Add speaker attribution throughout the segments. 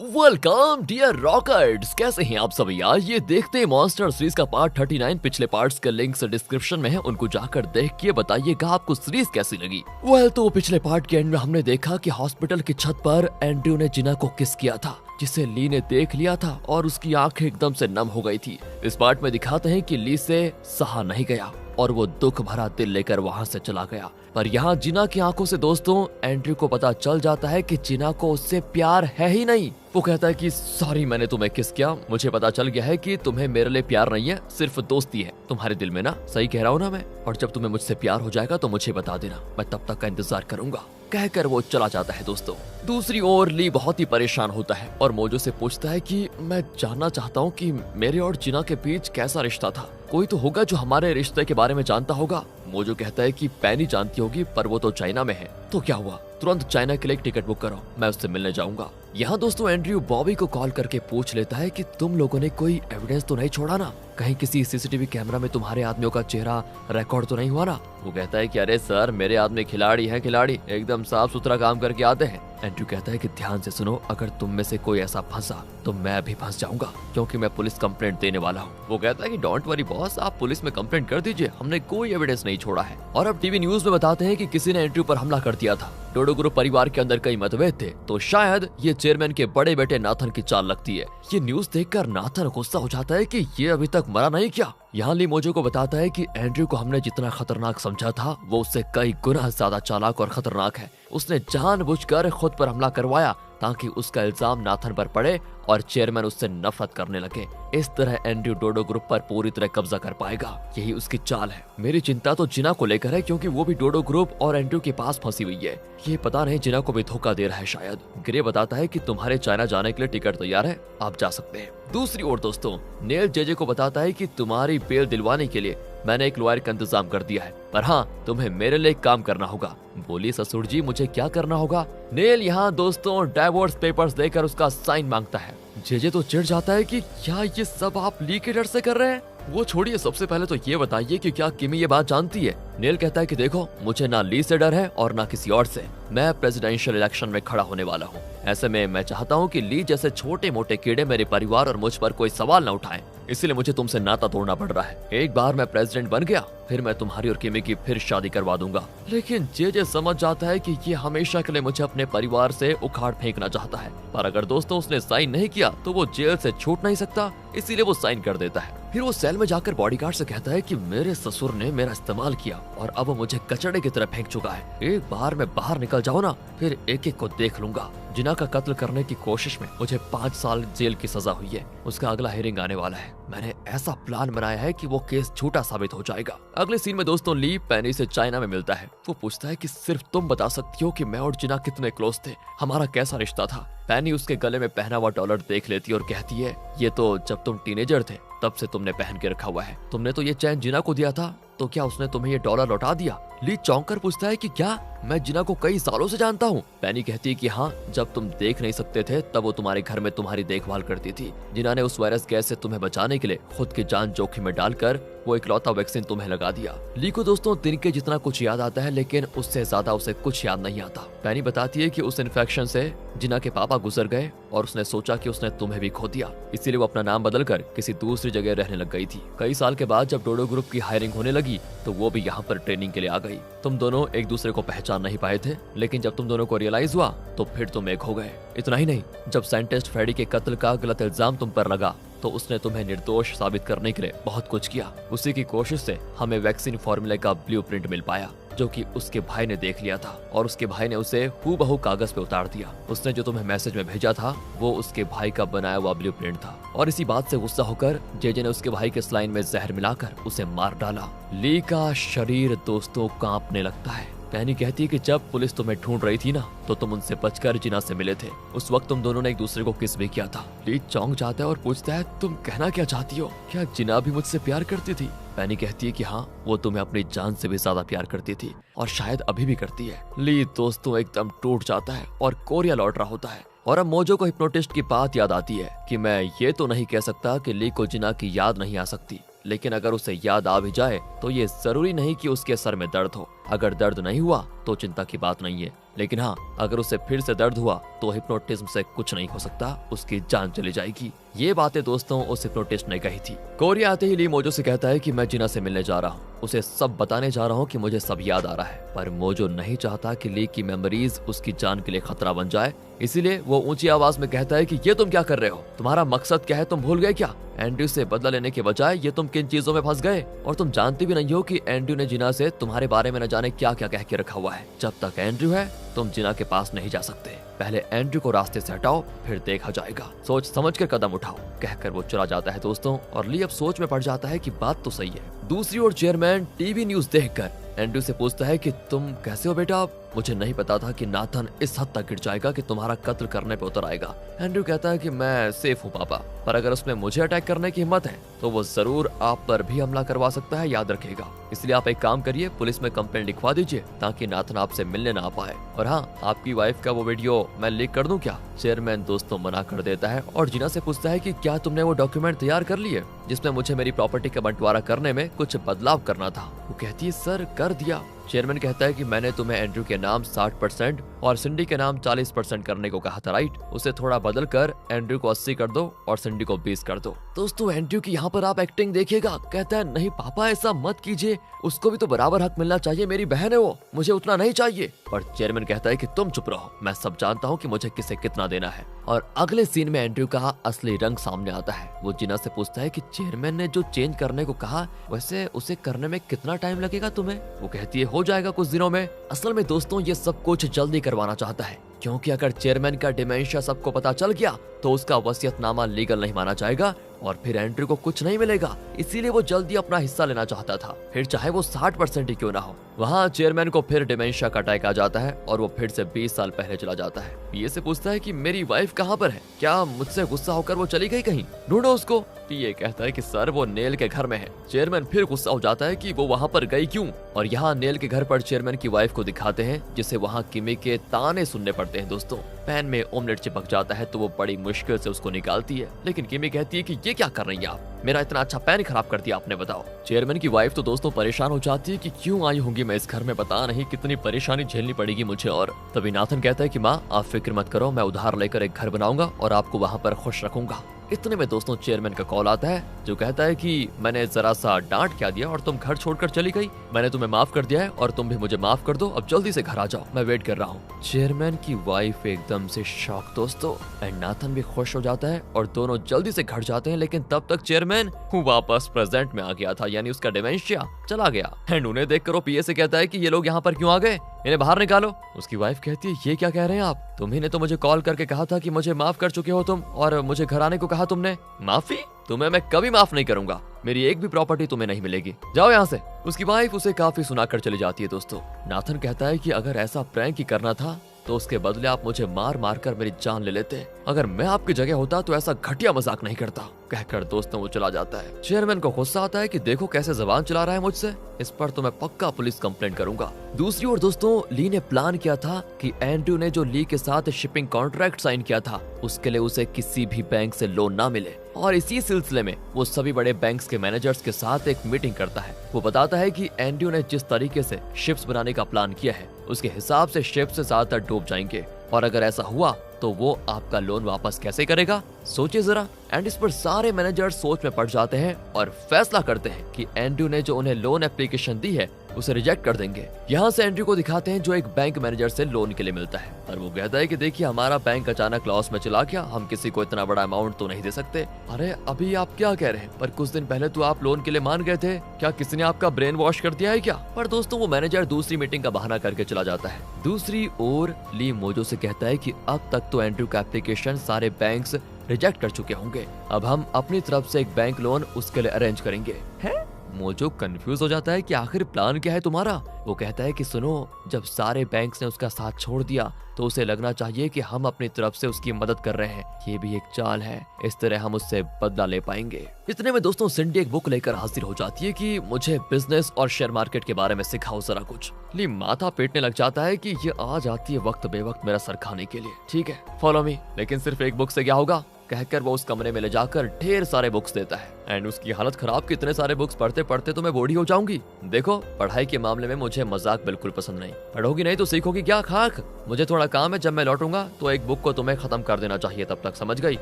Speaker 1: Welcome dear रॉकर्ड्स, कैसे हैं आप सभी। आज ये देखते हैं मॉन्स्टर सीरीज का पार्ट 39। पिछले पार्ट्स के लिंक्स डिस्क्रिप्शन में है, उनको जाकर देख के बताइएगा आपको सीरीज कैसी लगी। तो पिछले पार्ट के एंड में हमने देखा कि हॉस्पिटल की छत पर एंड्रयू ने जिना को किस किया था, जिसे ली ने देख लिया था और उसकी आंखें एकदम से नम हो गई थी। इस पार्ट में दिखाते हैं कि ली से सहा नहीं गया और वो दुख भरा दिल लेकर वहाँ से चला गया। पर यहाँ जिना की आंखों से दोस्तों एंड्रयू को पता चल जाता है कि जिना को उससे प्यार है ही नहीं। वो कहता है कि सॉरी, मैंने तुम्हें किस किया, मुझे पता चल गया है कि तुम्हें मेरे लिए प्यार नहीं है, सिर्फ दोस्ती है तुम्हारे दिल में ना। सही कह रहा हूँ ना मैं, और जब तुम्हें मुझसे प्यार हो जाएगा तो मुझे बता देना, मैं तब तक का इंतजार करूंगा। कहकर वो चला जाता है दोस्तों। दूसरी ओर ली बहुत ही परेशान होता है और मोजो से पूछता है कि मैं जानना चाहता हूँ कि मेरे और जिना के बीच कैसा रिश्ता था, कोई तो होगा जो हमारे रिश्ते के बारे में जानता होगा। मोजो कहता है कि पैनी जानती होगी, पर वो तो चाइना में है। तो क्या हुआ, तुरंत चाइना के लिए एक टिकट बुक करो, मैं उससे मिलने जाऊंगा। यहाँ दोस्तों एंड्रयू बॉबी को कॉल करके पूछ लेता है कि तुम लोगों ने कोई एविडेंस तो नहीं छोड़ा ना, कहीं किसी सीसीटीवी कैमरा में तुम्हारे आदमियों का चेहरा रिकॉर्ड तो नहीं हुआ ना। वो कहता है कि अरे सर, मेरे आदमी खिलाड़ी हैं, खिलाड़ी एकदम साफ सुथरा काम करके आते हैं। एंड्रयू कहता है कि ध्यान से सुनो, अगर तुम में से कोई ऐसा फंसा तो मैं भी फंस जाऊंगा, क्योंकि मैं पुलिस कंप्लेंट देने वाला हूँ। वो कहता है कि डोंट वरी बॉस, आप पुलिस में कंप्लेंट कर दीजिए, हमने कोई एविडेंस नहीं छोड़ा है। और अब टीवी न्यूज में बताते हैं कि किसी ने एंड्रयू पर हमला कर दिया था। डोडो ग्रुप परिवार के अंदर कई मतभेद थे, तो शायद ये चेयरमैन के बड़े बेटे नाथन की चाल लगती है। ये न्यूज देखकर नाथन गुस्सा हो जाता है कि ये अभी तक मरा नहीं क्या। यहाँ ली मोजो को बताता है कि एंड्रयू को हमने जितना खतरनाक समझा था वो उससे कई गुना ज्यादा चालाक और खतरनाक है। उसने जानबूझकर खुद पर हमला करवाया ताकि उसका इल्जाम नाथन पर पड़े और चेयरमैन उससे नफरत करने लगे। इस तरह एंड्रयू डोडो ग्रुप पर पूरी तरह कब्जा कर पाएगा, यही उसकी चाल है। मेरी चिंता तो जिना को लेकर है, क्योंकि वो भी डोडो ग्रुप और एंड्रयू के पास फंसी हुई है। ये पता नहीं जिना को भी धोखा दे रहा है शायद। ग्रे बताता है कि तुम्हारे चाइना जाने के लिए टिकट तैयार है, आप जा सकते हैं। दूसरी ओर दोस्तों नेल जेजे को बताता है कि तुम्हारी बेल दिलवाने के लिए मैंने एक लॉयर का इंतजाम कर दिया है, पर हाँ तुम्हें मेरे लिए काम करना होगा। बोली ससुर जी, मुझे क्या करना होगा। नेल यहाँ दोस्तों डाइवोर्स पेपर्स देकर उसका साइन मांगता है। जेजे तो चिढ़ जाता है कि क्या ये सब आप ली के डर से कर रहे हैं। वो छोड़िए, सबसे पहले तो ये बताइए कि क्या किमी ये बात जानती है। नेल कहता है कि देखो, मुझे ना ली से डर है और ना किसी और से। मैं प्रेसिडेंशियल इलेक्शन में खड़ा होने वाला हूँ, ऐसे में मैं चाहता हूँ कि ली जैसे छोटे मोटे कीड़े मेरे परिवार और मुझ पर कोई सवाल न उठाएं, इसलिए मुझे तुमसे नाता तोड़ना पड़ रहा है। एक बार मैं प्रेसिडेंट बन गया, फिर मैं तुम्हारी और किमी की फिर शादी करवा दूंगा। लेकिन जेजे समझ जाता है कि ये हमेशा के लिए मुझे अपने परिवार से उखाड़ फेंकना चाहता है, पर अगर दोस्तों उसने साइन नहीं किया तो वो जेल से छूट नहीं सकता, इसीलिए वो साइन कर देता है। फिर वो सेल में जाकर बॉडीगार्ड से कहता है कि मेरे ससुर ने मेरा इस्तेमाल किया और अब वो मुझे कचड़े की तरह फेंक चुका है। एक बार मैं बाहर निकल जाऊँ ना, फिर एक एक को देख लूंगा। जिना का कत्ल करने की कोशिश में मुझे 5 साल जेल की सजा हुई है, उसका अगला हियरिंग आने वाला है। मैंने ऐसा प्लान बनाया है कि वो केस झूठा साबित हो जाएगा। अगले सीन में दोस्तों ली पैनी से चाइना में मिलता है। वो पूछता है कि सिर्फ तुम बता सकती हो कि मैं और जिना कितने क्लोज थे, हमारा कैसा रिश्ता था। पैनी उसके गले में पहना हुआ डॉलर देख लेती है और कहती है, ये तो जब तुम टीनेजर थे तब से तुमने पहन के रखा हुआ है। तुमने तो ये चैन जिना को दिया था, तो क्या उसने तुम्हें ये डॉलर लौटा दिया। ली चौंक कर पूछता है कि क्या मैं जिना को कई सालों से जानता हूँ। पैनी कहती है कि हाँ, जब तुम देख नहीं सकते थे तब वो तुम्हारे घर में तुम्हारी देखभाल करती थी। जिना ने उस वायरस गैस से तुम्हें बचाने के लिए खुद की जान जोखिम में डालकर वो इकलौता वैक्सीन तुम्हें लगा दिया। ली को दोस्तों तिनके जितना कुछ याद आता है, लेकिन उससे ज्यादा उसे कुछ याद नहीं आता। पैनी बताती है कि उस इन्फेक्शन से जिना के पापा गुजर गए और उसने सोचा कि उसने तुम्हें भी खो दिया, इसीलिए वो अपना नाम बदलकर किसी दूसरी जगह रहने लग गई थी। कई साल के बाद जब डोडो ग्रुप की हायरिंग होने लगी तो वो भी यहाँ पर ट्रेनिंग के लिए आ गई। तुम दोनों एक दूसरे को पहचान नहीं पाए थे, लेकिन जब तुम दोनों को रियलाइज हुआ तो फिर तुम एक हो गए। इतना ही नहीं, जब साइंटिस्ट फ्रेडी के कत्ल का गलत इल्जाम तुम पर लगा तो उसने तुम्हें निर्दोष साबित करने के लिए बहुत कुछ किया। उसी की कोशिश से हमें वैक्सीन फॉर्मूले का ब्लूप्रिंट मिल पाया, जो कि उसके भाई ने देख लिया था और उसके भाई ने उसे हूबहू कागज पे उतार दिया। उसने जो तुम्हें मैसेज में भेजा था वो उसके भाई का बनाया हुआ ब्लूप्रिंट था, और इसी बात से गुस्सा होकर जेजे ने उसके भाई के स्लाइन में जहर मिलाकर उसे मार डाला। ली का शरीर दोस्तों कांपने लगता है। पैनी कहती है कि जब पुलिस तुम्हें ढूंढ रही थी ना, तो तुम उनसे बचकर जिना से मिले थे। उस वक्त तुम दोनों ने एक दूसरे को किस भी किया था। ली चौंक जाता है और पूछता है, तुम कहना क्या चाहती हो, क्या जिना भी मुझसे प्यार करती थी। पैनी कहती है कि हाँ, वो तुम्हें अपनी जान से भी ज्यादा प्यार करती थी और शायद अभी भी करती है। ली दोस्तों एकदम टूट जाता है और कोरिया लौट रहा होता है। और अब मोजो को हिप्नोटिस्ट की बात याद आती है कि मैं ये तो नहीं कह सकता कि ली को जिना की याद नहीं आ सकती, लेकिन अगर उसे याद आ भी जाए तो ये जरूरी नहीं कि उसके सर में दर्द हो। अगर दर्द नहीं हुआ तो चिंता की बात नहीं है, लेकिन हाँ, अगर उसे फिर से दर्द हुआ तो हिप्नोटिज्म से कुछ नहीं हो सकता, उसकी जान चली जाएगी। ये बातें दोस्तों उस हिप्नोटिस्ट ने कही थी। कोरी आते ही ली मोजो से कहता है कि मैं जिना से मिलने जा रहा हूँ, उसे सब बताने जा रहा हूँ कि मुझे सब याद आ रहा है। पर मोजो नहीं चाहता कि ली की मेमोरीज उसकी जान के लिए खतरा बन जाए, इसीलिए वो ऊंची आवाज में कहता है कि ये तुम क्या कर रहे हो, तुम्हारा मकसद क्या है, तुम भूल गए क्या? एंड्रयू से बदला लेने के बजाय ये तुम किन चीजों में फंस गए? और तुम जानती भी नहीं हो कि एंड्रयू ने जिना से तुम्हारे बारे में न जाने क्या क्या कह के रखा हुआ है। जब तक एंड्रयू है तुम जिना के पास नहीं जा सकते। पहले एंड्रयू को रास्ते से हटाओ, फिर देखा जाएगा। सोच समझ कर कदम उठाओ, कहकर वो चला जाता है दोस्तों। और ली अब सोच में पड़ जाता है कि बात तो सही है। दूसरी ओर चेयरमैन टीवी न्यूज देखकर एंड्रयू से पूछता है कि तुम कैसे हो बेटा? मुझे नहीं पता था कि नाथन इस हद तक गिर जाएगा कि तुम्हारा कत्ल करने पे उतर आएगा। एंड्रयू कहता है कि मैं सेफ हूँ पापा, पर अगर उसमें मुझे अटैक करने की हिम्मत है तो वो जरूर आप पर भी हमला करवा सकता है, याद रखेगा। इसलिए आप एक काम करिए, पुलिस में कंप्लेंट लिखवा दीजिए ताकि नाथन आपसे मिलने ना आ पाए। और हाँ, आपकी वाइफ का वो वीडियो मैं लीक कर दूं क्या? चेयरमैन दोस्तों मना कर देता है और जिना से पूछता है कि क्या तुमने वो डॉक्यूमेंट तैयार कर लिए जिसमें मुझे मेरी प्रॉपर्टी का बंटवारा करने में कुछ बदलाव करना था? वो कहती है सर कर दिया। चेयरमैन कहता है कि मैंने तुम्हें एंड्रयू के नाम 60% और सिंडी के नाम 40% करने को कहा था, राइट? उसे थोड़ा बदल कर एंड्रयू को 80 कर दो और सिंडी को 20 कर दो। दोस्तों एंड्रयू की यहाँ पर आप एक्टिंग देखिएगा, कहता है नहीं पापा ऐसा मत कीजिए, उसको भी तो बराबर हक मिलना चाहिए, मेरी बहन है वो, मुझे उतना नहीं चाहिए। और चेयरमैन कहता है कि तुम चुप रहो, मैं सब जानता हूँ कि मुझे किसे कितना देना है। और अगले सीन में एंड्रयू का असली रंग सामने आता है। वो जिना से पूछता है कि चेयरमैन ने जो चेंज करने को कहा वैसे उसे करने में कितना टाइम लगेगा तुम्हें? वो कहती है हो जाएगा कुछ दिनों में। असल में दोस्तों ये सब कुछ जल्दी करवाना चाहता है, क्योंकि अगर चेयरमैन का डिमेंशिया सबको पता चल गया तो उसका वसीयतनामा लीगल नहीं माना जाएगा और फिर एंड्रयू को कुछ नहीं मिलेगा। इसीलिए वो जल्दी अपना हिस्सा लेना चाहता था, फिर चाहे वो 60% ही क्यों ना हो। वहाँ चेयरमैन को फिर डिमेंशिया का अटैक आ जाता है और वो फिर से 20 साल पहले चला जाता है। पीए से पूछता है कि मेरी वाइफ कहाँ पर है? क्या मुझसे गुस्सा होकर वो चली गई कहीं? ढूंढो उसको। पीए कहता है कि सर वो नेल के घर में है। चेयरमैन फिर गुस्सा हो जाता है कि वो वहाँ पर गई क्यों? और यहाँ नेल के घर पर चेयरमैन की वाइफ को दिखाते हैं, जिसे वहाँ किमी के ताने सुनने पड़ते हैं। दोस्तों पैन में ऑमलेट चिपक जाता है तो वो बड़ी मुश्किल से उसको निकालती है, लेकिन किमी कहती है कि ये क्या कर रही है आप, मेरा इतना अच्छा पैन खराब कर दिया आपने, बताओ। चेयरमैन की वाइफ तो दोस्तों परेशान हो जाती है कि क्यों आई होंगी मैं इस घर में, बता नहीं कितनी परेशानी झेलनी पड़ेगी मुझे। और तभी नाथन कहता है कि माँ आप फिक्र मत करो, मैं उधार लेकर एक घर बनाऊंगा और आपको वहाँ पर खुश रखूंगा। इतने में दोस्तों चेयरमैन का कॉल आता है जो कहता है कि मैंने जरा सा डांट क्या दिया और तुम घर छोड़कर चली गई, मैंने तुम्हें माफ कर दिया है और तुम भी मुझे माफ कर दो, अब जल्दी से घर आ जाओ, मैं वेट कर रहा हूँ। चेयरमैन की वाइफ एकदम से शॉक दोस्तों, एंड नाथन भी खुश हो जाता है और दोनों जल्दी से घर जाते हैं। लेकिन तब तक चेयरमैन वापस प्रेजेंट में आ गया था, यानी उसका डिमेंशिया चला गया। एंड उन्हें देखकर वो पीए से कहता है कि ये लोग यहाँ पर क्यों आ गए, इन्हें बाहर निकालो। उसकी वाइफ कहती है ये क्या कह रहे हैं आप, तुम्ही ने तो मुझे कॉल करके कहा था कि मुझे माफ कर चुके हो तुम और मुझे घर आने को कहा तुमने। माफी? तुम्हें मैं कभी माफ नहीं करूंगा, मेरी एक भी प्रॉपर्टी तुम्हें नहीं मिलेगी, जाओ यहाँ से। उसकी वाइफ उसे काफी सुनाकर चली जाती है। दोस्तों नाथन कहता है कि अगर ऐसा प्रैंक ही करना था तो उसके बदले आप मुझे मार मार कर मेरी जान ले लेते, अगर मैं आपकी जगह होता तो ऐसा घटिया मजाक नहीं करता, कहकर दोस्तों वो चला जाता है। चेयरमैन को गुस्सा आता है कि देखो कैसे जबान चला रहा है मुझसे, इस पर तो मैं पक्का पुलिस कंप्लेंट करूंगा। दूसरी ओर दोस्तों ली ने प्लान किया था कि एंड्रयू ने जो ली के साथ शिपिंग कॉन्ट्रैक्ट साइन किया था उसके लिए उसे किसी भी बैंक से लोन ना मिले, और इसी सिलसिले में वो सभी बड़े बैंक्स के मैनेजर्स के साथ एक मीटिंग करता है। वो बताता है कि एंड्रयू ने जिस तरीके से शिप्स बनाने का प्लान किया है उसके हिसाब से शिप्स ज्यादातर डूब जाएंगे, और अगर ऐसा हुआ तो वो आपका लोन वापस कैसे करेगा, सोचिए जरा। एंड इस पर सारे मैनेजर सोच में पड़ जाते हैं और फैसला करते हैं कि एंड्रयू ने जो उन्हें लोन एप्लीकेशन दी है उसे रिजेक्ट कर देंगे। यहाँ से एंड्रयू को दिखाते हैं जो एक बैंक मैनेजर से लोन के लिए मिलता है, और वो कहता है कि देखिए हमारा बैंक अचानक लॉस में चला गया, हम किसी को इतना बड़ा अमाउंट तो नहीं दे सकते। अरे अभी आप क्या कह रहे हैं, पर कुछ दिन पहले तो आप लोन के लिए मान गए थे, क्या किसी ने आपका ब्रेन वॉश कर दिया है क्या? पर दोस्तों वो मैनेजर दूसरी मीटिंग का बहाना करके चला जाता है। दूसरी ओर ली मोजो से कहता है कि अब तक तो एंड्रयू का एप्लीकेशन सारे बैंक्स रिजेक्ट कर चुके होंगे, अब हम अपनी तरफ से एक बैंक लोन उसके लिए अरेंज करेंगे। है? मोजो कंफ्यूज हो जाता है कि आखिर प्लान क्या है तुम्हारा। वो कहता है कि सुनो, जब सारे बैंक्स ने उसका साथ छोड़ दिया तो उसे लगना चाहिए कि हम अपनी तरफ से उसकी मदद कर रहे हैं, ये भी एक चाल है, इस तरह हम उससे बदला ले पाएंगे। इतने में दोस्तों सिंडी एक बुक लेकर हाजिर हो जाती है कि मुझे बिजनेस और शेयर मार्केट के बारे में सिखाओ जरा कुछ। ली माथा पीटने लग जाता है कि ये आ जाती है वक्त बेवक्त मेरा सर खाने के लिए। ठीक है फॉलो मी, लेकिन सिर्फ एक बुक से क्या होगा, कहकर वो उस कमरे में ले जाकर ढेर सारे बुक्स देता है। एंड उसकी हालत खराब कि इतने सारे बुक्स पढ़ते पढ़ते तो मैं बूढ़ी हो जाऊंगी। देखो, पढ़ाई के मामले में मुझे मजाक बिल्कुल पसंद नहीं। पढ़ोगी नहीं तो सीखोगी क्या खाक? मुझे थोड़ा काम है, जब मैं लौटूंगा तो एक बुक को तुम्हें खत्म कर देना चाहिए, तब तक समझ गई?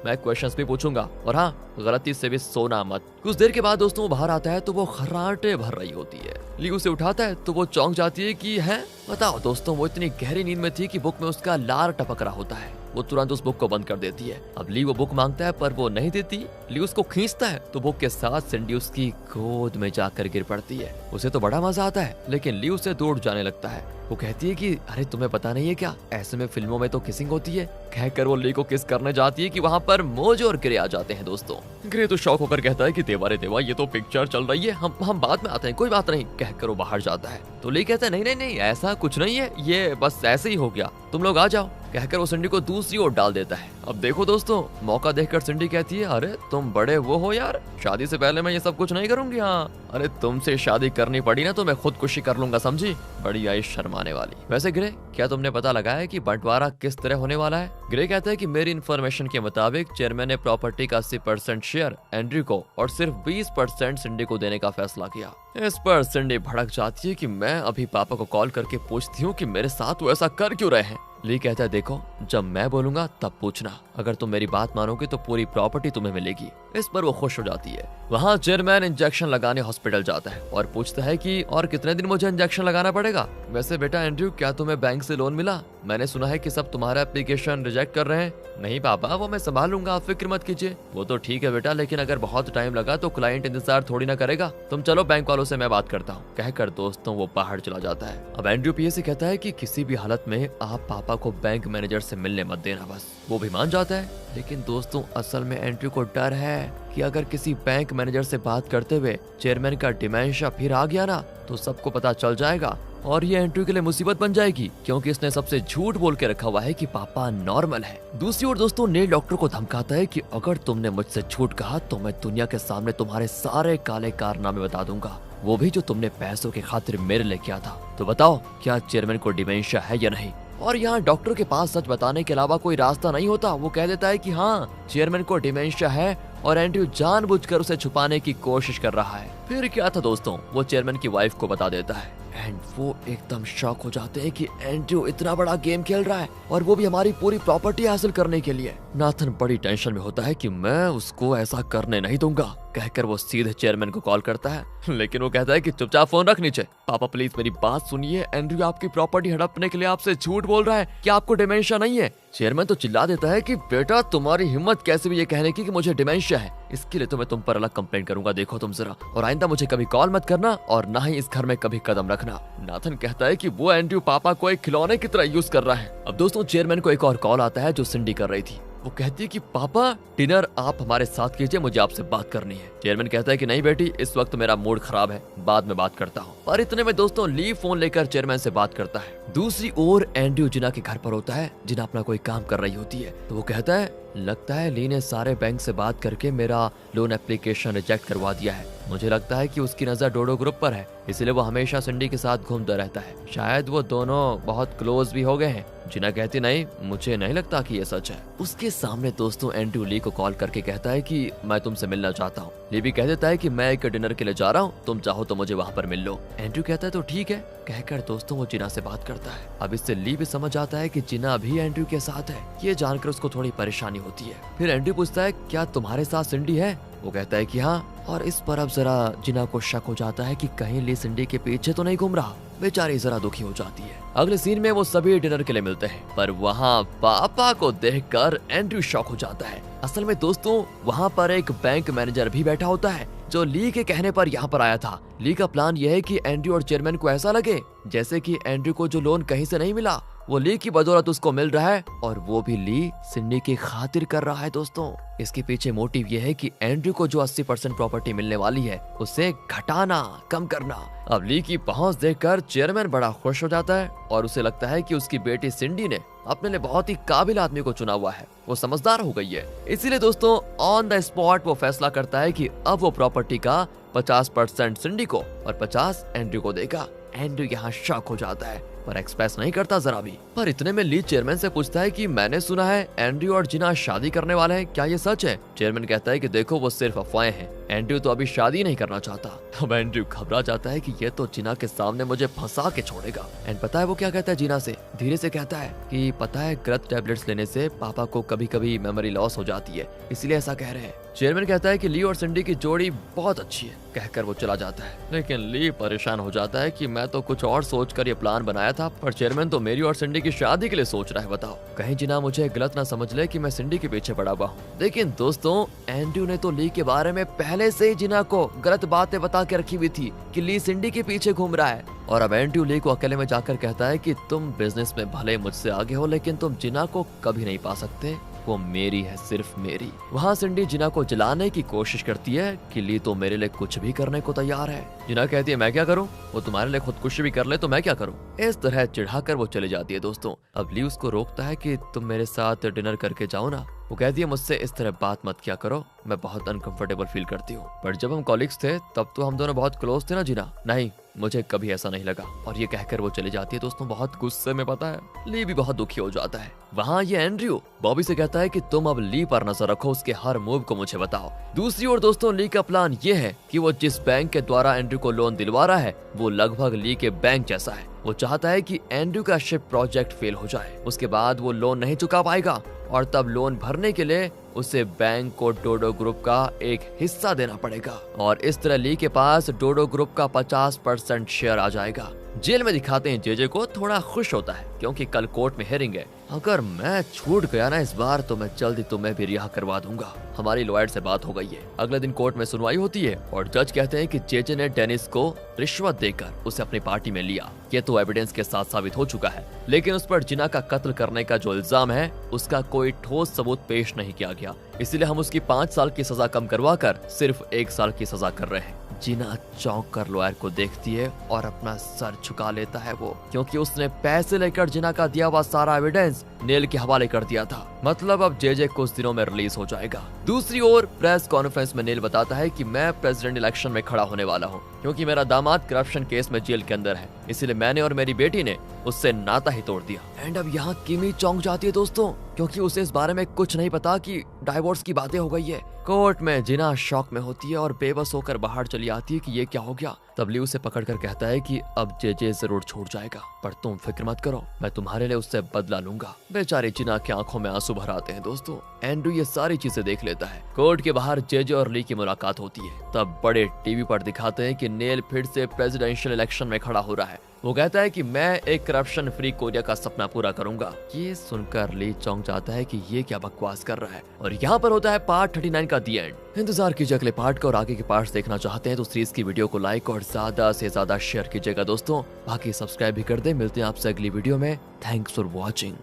Speaker 1: मैं क्वेश्चंस भी पूछूंगा, और हाँ, गलती से भी सोना मत। कुछ देर के बाद दोस्तों वो बाहर आता है तो वो खर्राटे भर रही होती है। ली उसे उठाता है तो वो चौंक जाती है कि है, बताओ दोस्तों, वो इतनी गहरी नींद में थी कि बुक में उसका लार टपक रहा होता है। वो तुरंत उस बुक को बंद कर देती है। अब ली वो बुक मांगता है पर वो नहीं देती। ली उसको खींचता है तो बुक के साथ सिंडी उसकी गोद में जाकर गिर पड़ती है। उसे तो बड़ा मजा आता है, लेकिन ली उसे दूर जाने लगता है। वो कहती है कि अरे तुम्हें पता नहीं है क्या, ऐसे में फिल्मों में तो किसिंग होती है। कहकर वो ली को किस करने जाती है कि वहाँ पर मोजो और ग्रे आ जाते हैं। दोस्तों ग्रे तो शौक होकर कहता है कि देवा रे देवा, ये तो पिक्चर चल रही है, हम बाद में आते हैं, कोई बात नहीं। कहकर वो बाहर जाता है तो ली कहता है नहीं नहीं नहीं, ऐसा कुछ नहीं है, ये बस ऐसे ही हो गया, तुम लोग आ जाओ। कहकर वो सिंडी को दूसरी ओर डाल देता है। अब देखो दोस्तों, मौका देखकर सिंडी कहती है अरे तुम बड़े वो हो यार, शादी से पहले मैं ये सब कुछ नहीं करूंगी। हाँ, अरे तुमसे शादी करनी पड़ी ना तो मैं खुदकुशी कर लूंगा, समझी? बड़ी आई शर्माने वाली। वैसे ग्रे, क्या तुमने पता लगाया कि बंटवारा किस तरह होने वाला है? ग्रे कहता है कि मेरी इन्फॉर्मेशन के मुताबिक चेयरमैन ने प्रॉपर्टी का 80% शेयर एंड्रयू को और सिर्फ 20% सिंडी को देने का फैसला किया। इस पर सिंडी भड़क जाती है कि मैं अभी पापा को कॉल करके पूछती हूँ कि मेरे साथ वो ऐसा कर क्यों रहे हैं। ली कहता है देखो, जब मैं बोलूंगा तब पूछना, अगर तुम मेरी बात मानोगे तो पूरी प्रॉपर्टी तुम्हें मिलेगी। इस पर वो खुश हो जाती है। वहाँ चेयरमैन इंजेक्शन लगाने हॉस्पिटल जाता है और पूछता है कि और कितने दिन मुझे इंजेक्शन लगाना पड़ेगा? वैसे बेटा एंड्रयू, क्या तुम्हें बैंक से लोन मिला? मैंने सुना है कि सब तुम्हारा एप्लीकेशन रिजेक्ट कर रहे हैं। नहीं पापा, वो मैं संभाल लूंगा, आप फिक्र मत कीजिए। वो तो ठीक है बेटा, लेकिन अगर बहुत टाइम लगा तो क्लाइंट इंतजार थोड़ी ना करेगा। तुम चलो, बैंक वालों से मैं बात करता हूँ। कहकर दोस्तों वो बाहर चला जाता है। अब एंड्रयू पीए से कहता है कि किसी भी हालत में आप पापा को बैंक मैनेजर से मिलने मत देना बस। वो भी मान जाता है, लेकिन दोस्तों असल में एंड्रयू को डर है कि अगर किसी बैंक मैनेजर से बात करते हुए चेयरमैन का डिमेंशिया फिर आ गया ना तो सबको पता चल जाएगा और ये एंड्रयू के लिए मुसीबत बन जाएगी, क्योंकि इसने सबसे झूठ बोल के रखा हुआ है कि पापा नॉर्मल है। दूसरी ओर दोस्तों नील डॉक्टर को धमकाता है कि अगर तुमने मुझसे झूठ कहा तो मैं दुनिया के सामने तुम्हारे सारे काले कारनामे बता दूंगा, वो भी जो तुमने पैसों के खातिर मेरे लिए किया था। तो बताओ, क्या चेयरमैन को डिमेंशिया है या नहीं? और यहाँ डॉक्टर के पास सच बताने के अलावा कोई रास्ता नहीं होता। वो कह देता है कि हाँ, चेयरमैन को डिमेंशिया है और एंड्रयू जानबूझकर उसे छुपाने की कोशिश कर रहा है। फिर क्या था दोस्तों, वो चेयरमैन की वाइफ को बता देता है एंड वो एकदम शॉक हो जाते हैं कि एंड्रयू इतना बड़ा गेम खेल रहा है और वो भी हमारी पूरी प्रॉपर्टी हासिल करने के लिए। नाथन बड़ी टेंशन में होता है कि मैं उसको ऐसा करने नहीं दूंगा। कहकर वो सीधे चेयरमैन को कॉल करता है, लेकिन वो कहता है कि चुपचाप फोन रख नीचे। पापा प्लीज मेरी बात सुनिए, एंड्रयू आपकी प्रॉपर्टी हड़पने के लिए आपसे झूठ बोल रहा है कि आपको डिमेंशिया नहीं है। चेयरमैन तो चिल्ला देता है कि बेटा तुम्हारी हिम्मत कैसे भी ये कहने की कि मुझे डिमेंशिया है, इसके लिए तो मैं तुम पर अलग कंप्लेंट करूंगा, देखो तुम जरा, और आइंदा मुझे कभी कॉल मत करना और ना ही इस घर में कभी कदम रखना। नाथन कहता है कि वो एंड्रयू पापा को एक खिलौने की तरह यूज कर रहा है। अब दोस्तों चेयरमैन को एक और कॉल आता है जो सिंडी कर रही थी। वो कहती है कि पापा डिनर आप हमारे साथ कीजिए, मुझे आपसे बात करनी है। चेयरमैन कहता है कि नहीं बेटी, इस वक्त मेरा मूड खराब है, बाद में बात करता हूँ। पर इतने में दोस्तों ली फोन लेकर चेयरमैन से बात करता है। दूसरी ओर एंड्रयू जिना के घर पर होता है। जिना अपना कोई काम कर रही होती है तो वो कहता है लगता है ली ने सारे बैंक से बात करके मेरा लोन एप्लीकेशन रिजेक्ट करवा दिया है। मुझे लगता है कि उसकी नजर डोडो ग्रुप पर है, इसलिए वो हमेशा सिंडी के साथ घूमता रहता है। शायद वो दोनों बहुत क्लोज भी हो गए हैं। जिना कहती नहीं, मुझे नहीं लगता कि ये सच है। उसके सामने दोस्तों एंड्रयू ली को कॉल करके कहता है कि मैं तुमसे मिलना चाहता हूँ। ली भी कह देता है कि मैं एक डिनर के लिए जा रहा हूँ, तुम चाहो तो मुझे वहाँ पर मिल लो। एंड्रयू कहता है तो ठीक है। कहकर दोस्तों वो जिना से बात करता है। अब इससे ली भी समझ आता है कि जिना भी एंड्रयू के साथ है। ये जानकर उसको थोड़ी परेशानी होती है। फिर एंड्रयू पूछता है क्या तुम्हारे साथ सिंडी है? वो कहता है कि हाँ, और इस पर अब जरा जिना को शक हो जाता है कि कहीं ली सिंडी के पीछे तो नहीं घूम रहा। बेचारी जरा दुखी हो जाती है। अगले सीन में वो सभी डिनर के लिए मिलते हैं, पर वहाँ पापा को देखकर एंड्रयू शॉक हो जाता है। असल में दोस्तों वहाँ पर एक बैंक मैनेजर भी बैठा होता है जो ली के कहने पर यहाँ पर आया था। ली का प्लान यह है कि एंड्रयू और चेयरमैन को ऐसा लगे जैसे कि एंड्रयू को जो लोन कहीं से नहीं मिला वो ली की बदौलत उसको मिल रहा है, और वो भी ली सिंडी की खातिर कर रहा है। दोस्तों इसके पीछे मोटिव ये है कि एंड्रयू को जो 80% प्रॉपर्टी मिलने वाली है उसे घटाना, कम करना। अब ली की पहुंच देखकर चेयरमैन बड़ा खुश हो जाता है और उसे लगता है कि उसकी बेटी सिंडी ने अपने लिए बहुत ही काबिल आदमी को चुना हुआ है, वो समझदार हो गई है। इसीलिए दोस्तों ऑन द स्पॉट वो फैसला करता है कि अब वो प्रॉपर्टी का 50% सिंडी को और 50 एंड्रयू को देगा। एंड्रयू यहाँ शॉक हो जाता है पर एक्सप्रेस नहीं करता जरा भी। पर इतने में ली चेयरमैन से पूछता है कि मैंने सुना है एंड्रयू और जिना शादी करने वाले हैं, क्या ये सच है? चेयरमैन कहता है कि देखो वो सिर्फ अफवाहें हैं, एंड्रयू तो अभी शादी नहीं करना चाहता। अब एंड्रयू घबरा जाता है कि ये तो जिना के सामने मुझे फंसा के छोड़ेगा। एंड पता है वो क्या कहता है जिना से? धीरे से कहता है कि पता है गलत टैबलेट्स लेने से पापा को कभी कभी मेमोरी लॉस हो जाती है, इसलिए ऐसा कह रहे हैं। चेयरमैन कहता है कि ली और सिंडी की जोड़ी बहुत अच्छी है, कहकर वो चला जाता है। लेकिन ली परेशान हो जाता है कि मैं तो कुछ और सोचकर ये प्लान बनाया था, पर चेयरमैन तो मेरी और सिंडी की शादी के लिए सोच रहा है। बताओ कहीं जिना मुझे गलत ना समझ ले कि मैं सिंडी के पीछे पड़ा हुआ हूँ। लेकिन दोस्तों एंड्रयू ने तो ली के बारे में पहले से ही जिना को गलत बातें बता के रखी हुई थी कि ली सिंडी के पीछे घूम रहा है। और अब एंड्रयू ली को अकेले में जाकर कहता है कि तुम बिजनेस में भले मुझसे आगे हो, लेकिन तुम जिना को कभी नहीं पा सकते, वो मेरी है, सिर्फ मेरी। वहाँ सिंडी जिना को जलाने की कोशिश करती है कि ली तो मेरे लिए कुछ भी करने को तैयार है। जिना कहती है मैं क्या करूँ, वो तुम्हारे लिए खुदकुशी भी कर ले तो मैं क्या करूँ। इस तरह चिढ़ाकर वो चली जाती है। दोस्तों अब ली उसको रोकता है कि तुम मेरे साथ डिनर करके जाओ ना। वो कहती है मुझसे इस तरह बात मत किया करो, मैं बहुत अनकंफर्टेबल फील करती हूँ। पर जब हम कॉलीग्स थे तब तो हम दोनों बहुत क्लोज थे ना जिना। नहीं, मुझे कभी ऐसा नहीं लगा। और ये कहकर वो चली जाती है। दोस्तों बहुत गुस्से में, पता है ली भी बहुत दुखी हो जाता है। वहाँ ये एंड्रयू बॉबी से कहता है कि तुम अब ली पर नजर रखो, उसके हर मूव को मुझे बताओ। दूसरी ओर दोस्तों ली का प्लान ये है कि वो जिस बैंक के द्वारा एंड्रयू को लोन दिलवा रहा है वो लगभग ली के बैंक जैसा है। वो चाहता है कि एंड्रयू का शिप प्रोजेक्ट फेल हो जाए, उसके बाद वो लोन नहीं चुका पाएगा और तब लोन भरने के लिए उसे बैंक को डोडो ग्रुप का एक हिस्सा देना पड़ेगा। और इस तरह ली के पास डोडो ग्रुप का 50% शेयर आ जाएगा। जेल में दिखाते हैं जेजे को थोड़ा खुश होता है क्योंकि कल कोर्ट में हियरिंग है। अगर मैं छूट गया ना इस बार तो मैं जल्दी तुम्हें भी रिहा करवा दूंगा। हमारी लॉयर से बात हो गई है। अगले दिन कोर्ट में सुनवाई होती है और जज कहते हैं कि जेजे ने डेनिस को रिश्वत देकर उसे अपनी पार्टी में लिया। ये तो एविडेंस के साथ साबित हो चुका है, लेकिन उस पर जिना का कत्ल करने का जो इल्जाम है उसका कोई ठोस सबूत पेश नहीं किया गया, इसलिए हम उसकी 5 साल की सजा कम करवा कर सिर्फ 1 साल की सजा कर रहे हैं। जिना चौंक कर लॉयर को देखती है और अपना सर झुका लेता है वो, क्योंकि उसने पैसे लेकर जिना का दिया हुआ सारा एविडेंस नेल के हवाले कर दिया था। मतलब अब जेजे कुछ दिनों में रिलीज हो जाएगा। दूसरी ओर प्रेस कॉन्फ्रेंस में नेल बताता है कि मैं प्रेसिडेंट इलेक्शन में खड़ा होने वाला हूँ क्योंकि मेरा दामाद करप्शन केस में जेल के अंदर है, इसलिए मैंने और मेरी बेटी ने उससे नाता ही तोड़ दिया। एंड अब यहाँ किमी चौंक जाती है दोस्तों, क्योंकि उसे इस बारे में कुछ नहीं पता कि डाइवोर्स की बातें हो गई है। कोर्ट में जिना शॉक में होती है और बेबस होकर बाहर चली आती है कि ये क्या हो गया। तब ली उसे पकड़कर कहता है कि अब जेजे जरूर छूट जाएगा, पर तुम फिक्र मत करो, मैं तुम्हारे लिए उससे बदला लूंगा। बेचारे जिना की आंखों में आंसू भर आते हैं। दोस्तों एंड्रयू ये सारी चीजें देख लेता है। कोर्ट के बाहर जेजे और ली की मुलाकात होती है। तब बड़े टीवी पर दिखाते हैं कि नेल फिर से प्रेसिडेंशियल इलेक्शन में खड़ा हो रहा है। वो कहता है कि मैं एक करप्शन फ्री कोरिया का सपना पूरा करूंगा। ये सुनकर ली चौंक जाता है कि ये क्या बकवास कर रहा है। और यहाँ पर होता है पार्ट 39 का दी एंड। इंतजार कीजिए अगले पार्ट का, और आगे के पार्ट्स देखना चाहते हैं तो सीरीज की वीडियो को लाइक और ज्यादा से ज्यादा शेयर कीजिएगा दोस्तों। बाकी सब्सक्राइब भी कर दे। मिलते हैं आपसे अगली वीडियो में। Thanks for watching.